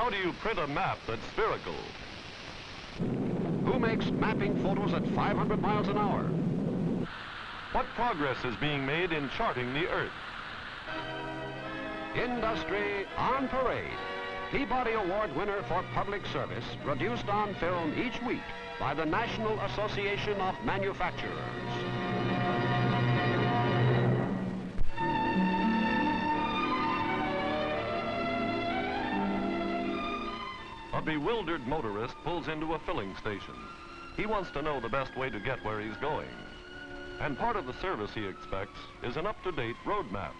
How do you print a map that's spherical? Who makes mapping photos at 500 miles an hour? What progress is being made in charting the Earth? Industry on Parade. Peabody Award winner for public service, produced on film each week by the National Association of Manufacturers. A bewildered motorist pulls into a filling station. He wants to know the best way to get where he's going. And part of the service he expects is an up-to-date road map.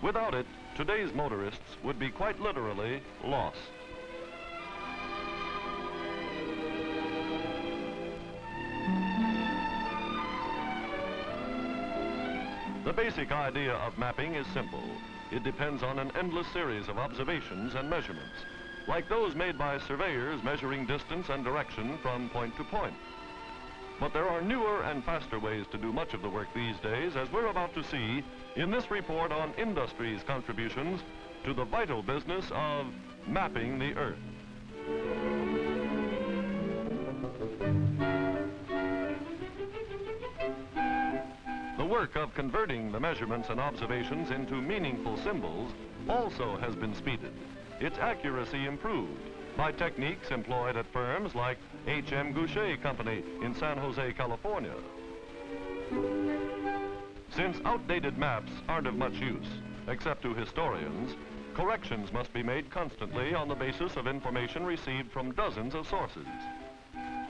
Without it, today's motorists would be quite literally lost. The basic idea of mapping is simple. It depends on an endless series of observations and measurements, like those made by surveyors measuring distance and direction from point to point. But there are newer and faster ways to do much of the work these days, as we're about to see in this report on industry's contributions to the vital business of mapping the Earth. The work of converting the measurements and observations into meaningful symbols also has been speeded. Its accuracy improved by techniques employed at firms like H.M. Goucher Company in San Jose, California. Since outdated maps aren't of much use, except to historians, corrections must be made constantly on the basis of information received from dozens of sources.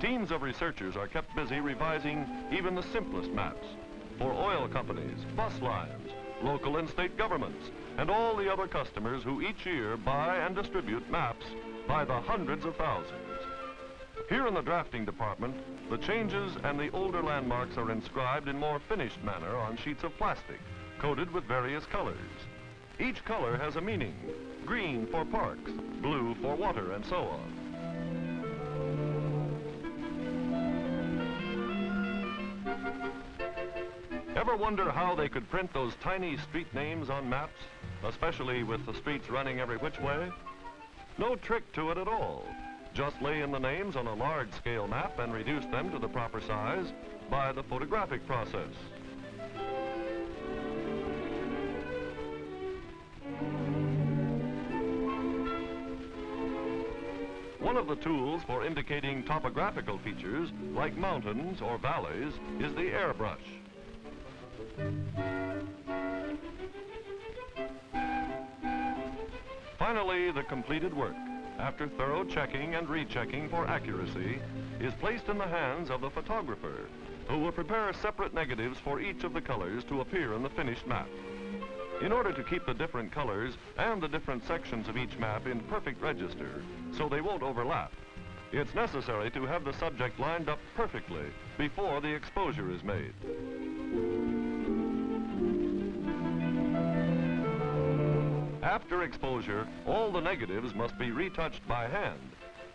Teams of researchers are kept busy revising even the simplest maps for oil companies, bus lines, local and state governments, and all the other customers who each year buy and distribute maps by the hundreds of thousands. Here in the drafting department, the changes and the older landmarks are inscribed in more finished manner on sheets of plastic, coated with various colors. Each color has a meaning: green for parks, blue for water, and so on. Ever wonder how they could print those tiny street names on maps, especially with the streets running every which way? No trick to it at all. Just lay in the names on a large-scale map and reduce them to the proper size by the photographic process. One of the tools for indicating topographical features, like mountains or valleys, is the airbrush. Finally, the completed work, after thorough checking and rechecking for accuracy, is placed in the hands of the photographer, who will prepare separate negatives for each of the colors to appear in the finished map. In order to keep the different colors and the different sections of each map in perfect register, so they won't overlap, it's necessary to have the subject lined up perfectly before the exposure is made. After exposure, all the negatives must be retouched by hand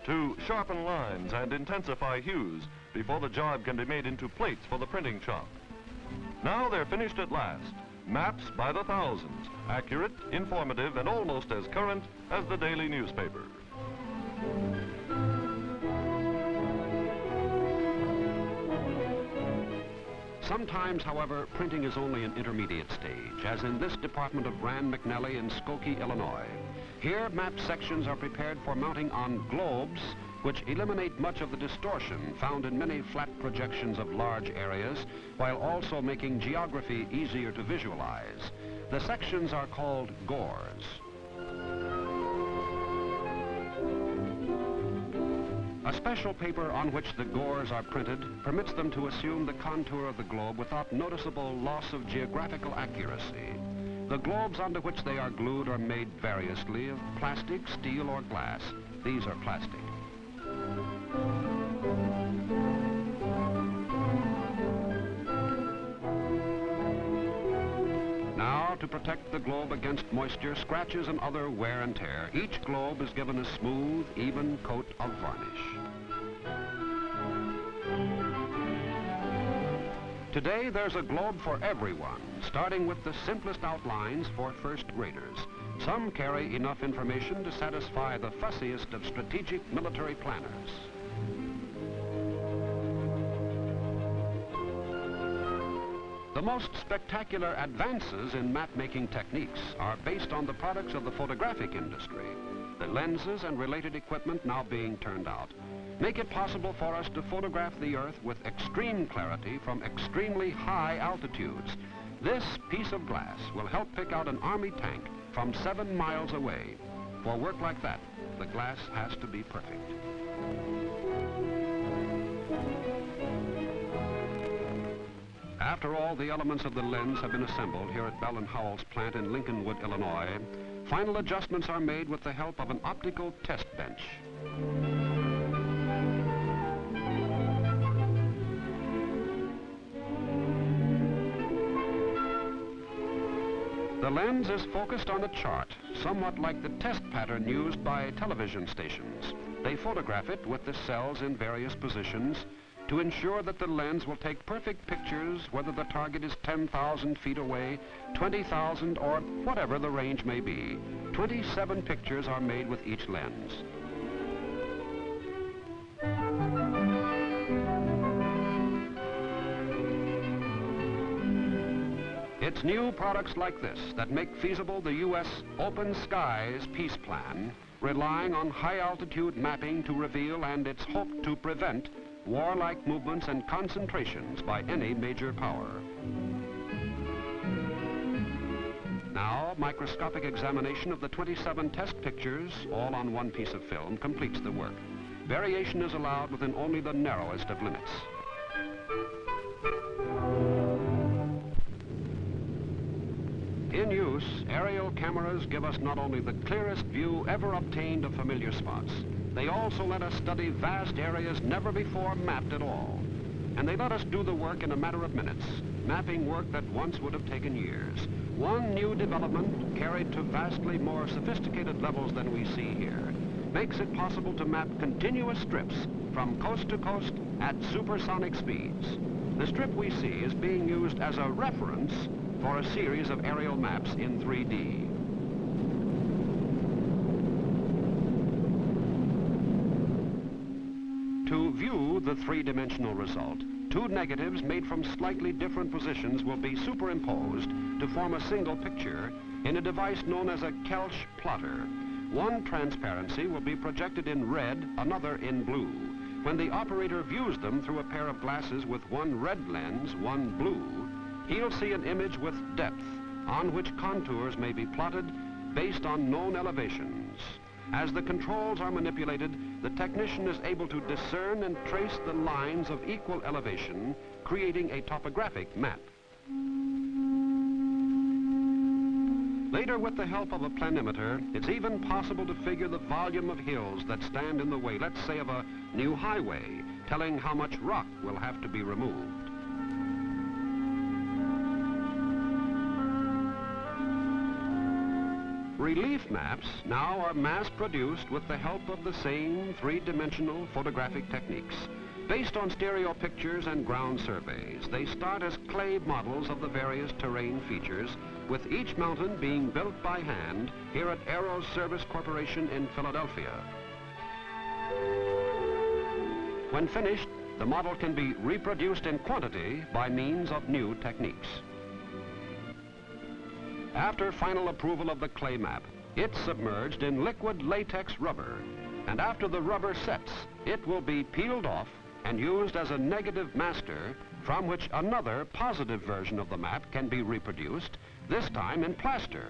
to sharpen lines and intensify hues before the job can be made into plates for the printing shop. Now they're finished at last. Maps by the thousands, accurate, informative, and almost as current as the daily newspaper. Sometimes, however, printing is only an intermediate stage, as in this department of Rand McNally in Skokie, Illinois. Here, map sections are prepared for mounting on globes, which eliminate much of the distortion found in many flat projections of large areas, while also making geography easier to visualize. The sections are called gores. A special paper on which the gores are printed permits them to assume the contour of the globe without noticeable loss of geographical accuracy. The globes onto which they are glued are made variously of plastic, steel, or glass. These are plastic. Now, to protect the globe against moisture, scratches, and other wear and tear, each globe is given a smooth, even coat of varnish. Today, there's a globe for everyone, starting with the simplest outlines for first graders. Some carry enough information to satisfy the fussiest of strategic military planners. The most spectacular advances in map-making techniques are based on the products of the photographic industry. The lenses and related equipment now being turned out make it possible for us to photograph the Earth with extreme clarity from extremely high altitudes. This piece of glass will help pick out an Army tank from 7 miles away. For work like that, the glass has to be perfect. After all the elements of the lens have been assembled here at Bell & Howell's plant in Lincolnwood, Illinois, final adjustments are made with the help of an optical test bench. The lens is focused on a chart, somewhat like the test pattern used by television stations. They photograph it with the cells in various positions to ensure that the lens will take perfect pictures whether the target is 10,000 feet away, 20,000, or whatever the range may be. 27 pictures are made with each lens. It's new products like this that make feasible the U.S. Open Skies Peace Plan, relying on high-altitude mapping to reveal and it's hoped to prevent warlike movements and concentrations by any major power. Now, microscopic examination of the 27 test pictures, all on one piece of film, completes the work. Variation is allowed within only the narrowest of limits. In use, aerial cameras give us not only the clearest view ever obtained of familiar spots, they also let us study vast areas never before mapped at all. And they let us do the work in a matter of minutes, mapping work that once would have taken years. One new development, carried to vastly more sophisticated levels than we see here, makes it possible to map continuous strips from coast to coast at supersonic speeds. The strip we see is being used as a reference for a series of aerial maps in 3D. To view the three-dimensional result, two negatives made from slightly different positions will be superimposed to form a single picture in a device known as a Kelch plotter. One transparency will be projected in red, another in blue. When the operator views them through a pair of glasses with one red lens, one blue, he'll see an image with depth, on which contours may be plotted based on known elevations. As the controls are manipulated, the technician is able to discern and trace the lines of equal elevation, creating a topographic map. Later, with the help of a planimeter, it's even possible to figure the volume of hills that stand in the way, let's say, of a new highway, telling how much rock will have to be removed. Relief maps now are mass-produced with the help of the same three-dimensional photographic techniques. Based on stereo pictures and ground surveys, they start as clay models of the various terrain features, with each mountain being built by hand here at Aero Service Corporation in Philadelphia. When finished, the model can be reproduced in quantity by means of new techniques. After final approval of the clay map, it's submerged in liquid latex rubber, and after the rubber sets, it will be peeled off and used as a negative master from which another positive version of the map can be reproduced, this time in plaster.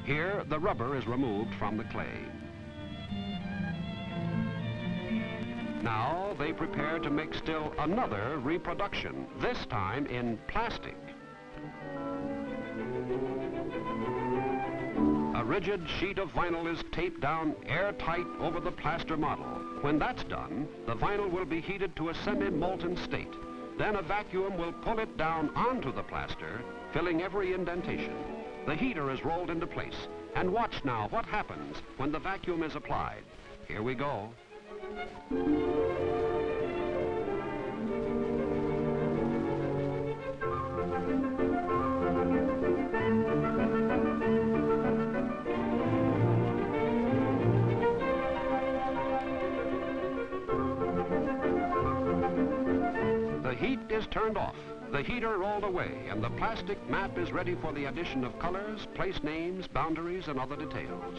Here, the rubber is removed from the clay. Now, they prepare to make still another reproduction, this time in plastic. A rigid sheet of vinyl is taped down airtight over the plaster model. When that's done, the vinyl will be heated to a semi-molten state. Then a vacuum will pull it down onto the plaster, filling every indentation. The heater is rolled into place. And watch now what happens when the vacuum is applied. Here we go. turned off, the heater rolled away, and the plastic map is ready for the addition of colors, place names, boundaries, and other details.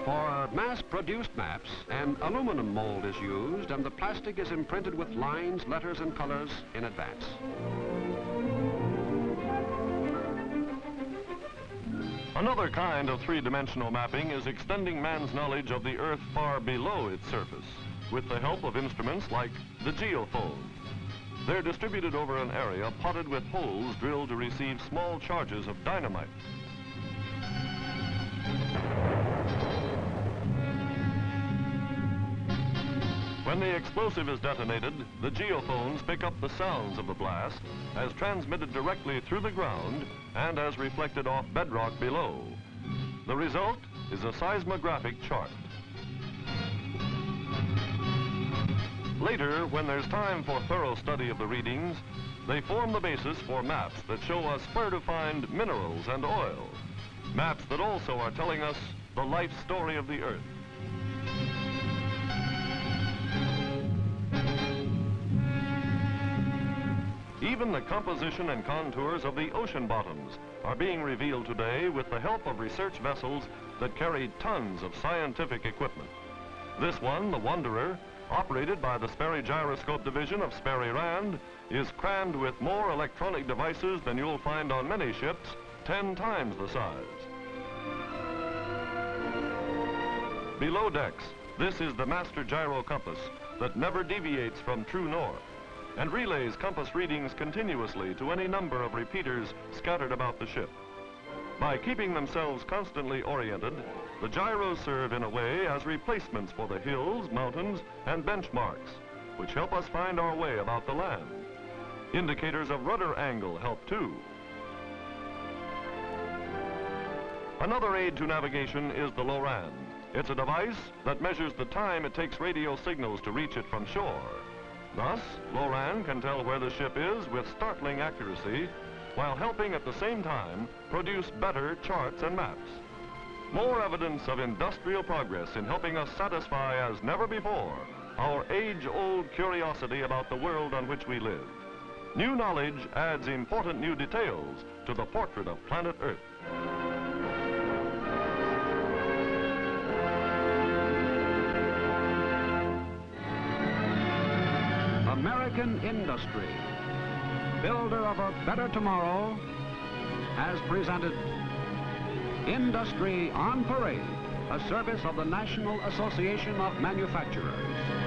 For mass-produced maps, an aluminum mold is used, and the plastic is imprinted with lines, letters, and colors in advance. Another kind of three-dimensional mapping is extending man's knowledge of the Earth far below its surface with the help of instruments like the geophone. They're distributed over an area potted with holes drilled to receive small charges of dynamite. When the explosive is detonated, the geophones pick up the sounds of the blast as transmitted directly through the ground and as reflected off bedrock below. The result is a seismographic chart. Later, when there's time for thorough study of the readings, they form the basis for maps that show us where to find minerals and oil. Maps that also are telling us the life story of the Earth. Even the composition and contours of the ocean bottoms are being revealed today with the help of research vessels that carry tons of scientific equipment. This one, the Wanderer, operated by the Sperry Gyroscope Division of Sperry Rand, is crammed with more electronic devices than you'll find on many ships, 10 times the size. Below decks, this is the master gyro compass that never deviates from true north and relays compass readings continuously to any number of repeaters scattered about the ship. By keeping themselves constantly oriented, the gyros serve in a way as replacements for the hills, mountains, and benchmarks, which help us find our way about the land. Indicators of rudder angle help too. Another aid to navigation is the Loran. It's a device that measures the time it takes radio signals to reach it from shore. Thus, Loran can tell where the ship is with startling accuracy, while helping at the same time produce better charts and maps. More evidence of industrial progress in helping us satisfy as never before our age-old curiosity about the world on which we live. New knowledge adds important new details to the portrait of planet Earth. American industry, builder of a better tomorrow, has presented Industry on Parade, a service of the National Association of Manufacturers.